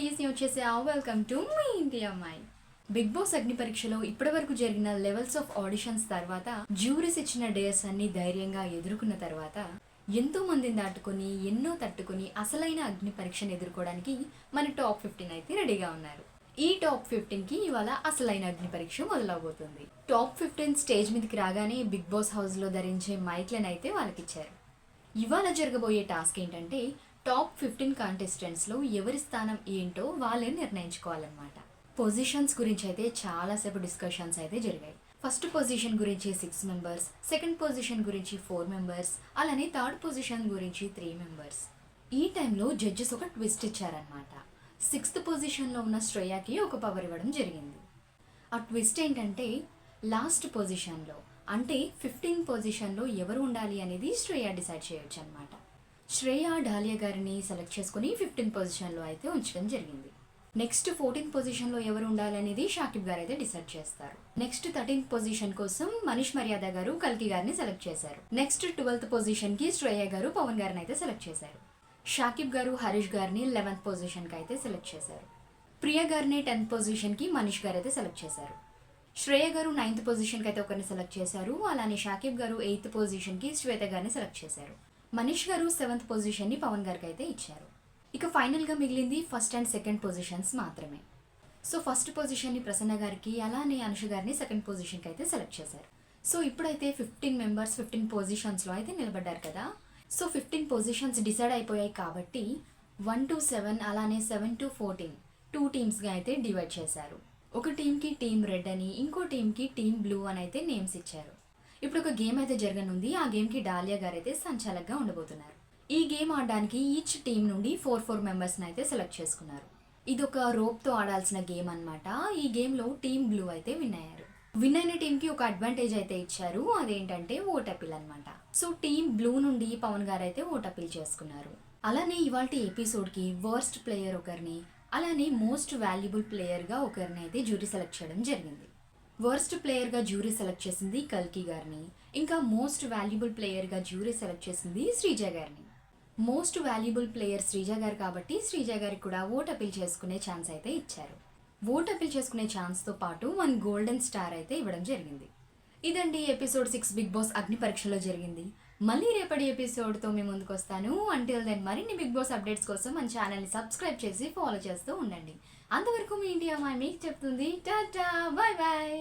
Please welcome to మీ India my Bigg Boss అగ్ని పరీక్షలో ఇప్పటివరకు జరిగిన లెవెల్స్ ఆఫ్ ఆడిషన్స్ తర్వాత జ్యూరీస్ ఇచ్చిన డేస్ అన్ని ధైర్యంగా ఎదుర్కొన్న తర్వాత ఎంతో మందిని దాటుకొని ఎన్నో తట్టుకొని అసలైన అగ్ని పరీక్షను ఎదుర్కోవడానికి మన టాప్ 15 అయితే రెడీగా ఉన్నారు. ఈ టాప్ 15 కి ఇవాళ అసలైన అగ్ని పరీక్ష మొదలవబోతుంది. టాప్ 15 స్టేజ్ మీదకి రాగానే బిగ్ బాస్ హౌస్ లో ధరించే మైక్లను అయితే వాళ్ళకిచ్చారు. ఇవాళ జరగబోయే టాస్క్ ఏంటంటే టాప్ 15 కాంటెస్టెంట్స్లో ఎవరి స్థానం ఏంటో వాళ్ళే నిర్ణయించుకోవాలన్నమాట. పొజిషన్స్ గురించి అయితే చాలాసేపు డిస్కషన్స్ అయితే జరిగాయి. ఫస్ట్ పొజిషన్ గురించి 6 మెంబర్స్, సెకండ్ పొజిషన్ గురించి 4 మెంబర్స్, అలానే థర్డ్ పొజిషన్ గురించి 3 మెంబర్స్. ఈ టైంలో జడ్జెస్ ఒక ట్విస్ట్ ఇచ్చారనమాట. 6th పొజిషన్లో ఉన్న శ్రేయాకి ఒక పవర్ ఇవ్వడం జరిగింది. ఆ ట్విస్ట్ ఏంటంటే లాస్ట్ పొజిషన్లో అంటే 15 పొజిషన్లో ఎవరు ఉండాలి అనేది శ్రేయ డిసైడ్ చేయొచ్చు అనమాట. శ్రేయ డాలియా గారిని సెలెక్ట్ చేసుకుని 15 పొజిషన్లో అయితే ఉంచడం జరిగింది. నెక్స్ట్ 14th పొజిషన్లో ఎవరు ఉండాలనేది షాకిబ్ గారు అయితే డిసైడ్ చేస్తారు. నెక్స్ట్ 13th పొజిషన్ కోసం మనీష్ మర్యాద గారు కల్కి గారిని సెలెక్ట్ చేశారు. నెక్స్ట్ 12th పొజిషన్కి శ్రేయ గారు పవన్ గారిని అయితే సెలెక్ట్ చేశారు. షాకిబ్ గారు హరీష్ గారిని 11th పొజిషన్కి అయితే సెలెక్ట్ చేశారు. ప్రియా గారిని 10th పొజిషన్కి మనీష్ గారు అయితే సెలెక్ట్ చేశారు. శ్రేయ గారు 9th పొజిషన్కి అయితే ఒకరిని సెలెక్ట్ చేశారు. అలానే షాకిబ్ గారు 8th పొజిషన్కి శ్వేత గారిని సెలెక్ట్ చేశారు. మనీష్ గారు 7th పొజిషన్ని పవన్ గారికి అయితే ఇచ్చారు. ఇక ఫైనల్గా మిగిలింది ఫస్ట్ అండ్ సెకండ్ పొజిషన్స్ మాత్రమే. సో ఫస్ట్ పొజిషన్ని ప్రసన్న గారికి, అలానే అనుష గారిని సెకండ్ పొజిషన్కి అయితే సెలెక్ట్ చేశారు. సో ఇప్పుడైతే 15 మెంబర్స్ 15 పొజిషన్స్లో అయితే నిలబడ్డారు కదా. సో 15 పొజిషన్స్ డిసైడ్ అయిపోయాయి కాబట్టి 1 to 7 అలానే 7 to 14 2 టీమ్స్గా అయితే డివైడ్ చేశారు. ఒక టీంకి టీమ్ రెడ్ అని, ఇంకో టీంకి టీమ్ బ్లూ అని అయితే నేమ్స్ ఇచ్చారు. ఇప్పుడు ఒక గేమ్ అయితే జరగనుంది. ఆ గేమ్కి డాలియా గారు అయితే సంచాలకుగా ఉండబోతున్నారు. ఈ గేమ్ ఆడడానికి ఈచ్ టీం నుండి 4 మెంబర్స్ని అయితే సెలెక్ట్ చేసుకున్నారు. ఇది ఒక రోప్తో ఆడాల్సిన గేమ్ అనమాట. ఈ గేమ్లో టీమ్ బ్లూ అయితే విన్ అయ్యారు. విన్ అయిన టీంకి ఒక అడ్వాంటేజ్ అయితే ఇచ్చారు. అదేంటంటే ఓట్ అపీల్ అనమాట. సో టీమ్ బ్లూ నుండి పవన్ గారు అయితే ఓట్ అపీల్ చేసుకున్నారు. అలానే ఇవాల్టి ఎపిసోడ్కి వర్స్ట్ ప్లేయర్ ఒకరిని, అలానే మోస్ట్ వాల్యుబుల్ ప్లేయర్గా ఒకరిని అయితే జ్యూరీ సెలెక్ట్ చేయడం జరిగింది. వర్స్ట్ ప్లేయర్గా జ్యూరీ సెలెక్ట్ చేసింది కల్కి గారిని, ఇంకా మోస్ట్ వాల్యుబుల్ ప్లేయర్గా జ్యూరీ సెలెక్ట్ చేసింది శ్రీజ గారిని. మోస్ట్ వాల్యుబుల్ ప్లేయర్ శ్రీజ గారు కాబట్టి శ్రీజ గారికి కూడా ఓట్ అపీల్ చేసుకునే ఛాన్స్ అయితే ఇచ్చారు. ఓట్ అపీల్ చేసుకునే ఛాన్స్తో పాటు 1 గోల్డెన్ స్టార్ అయితే ఇవ్వడం జరిగింది. ఇదండి ఎపిసోడ్ 6 బిగ్ బాస్ అగ్ని పరీక్షలో జరిగింది. మళ్ళీ రేపటి ఎపిసోడ్తో మేము ముందుకు వస్తాను. అంటిల్ దెన్ మరిన్ని బిగ్ బాస్ అప్డేట్స్ కోసం మన ఛానల్ని సబ్స్క్రైబ్ చేసి ఫాలో చేస్తూ ఉండండి. అంతవరకు మీ ఇండియా మై మీకు చెప్తుంది టాటా, బాయ్ బాయ్.